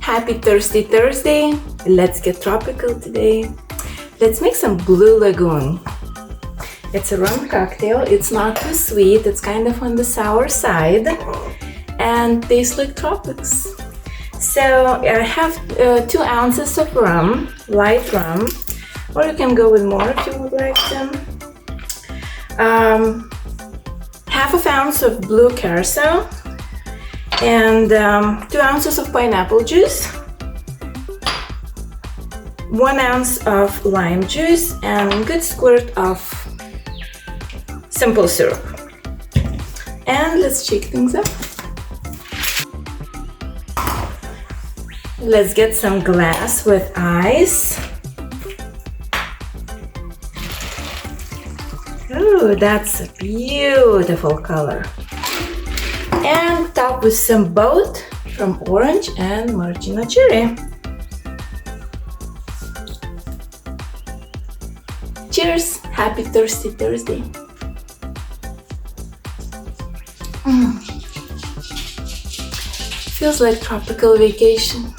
Happy Thirsty Thursday. Let's get tropical today. Let's make some Blue Lagoon. It's a rum cocktail. It's not too sweet. It's kind of on the sour side and tastes like tropics. So I have 2 ounces of rum, light rum, or you can go with more if you would like to. Half an ounce of blue curacao and 2 ounces of pineapple juice, 1 ounce of lime juice, and a good squirt of simple syrup. And let's shake things up. Let's get some glass with ice. Ooh, that's a beautiful color. And top with some boat from orange and maraschino cherry. Cheers! Happy Thirsty Thursday. Feels like tropical vacation.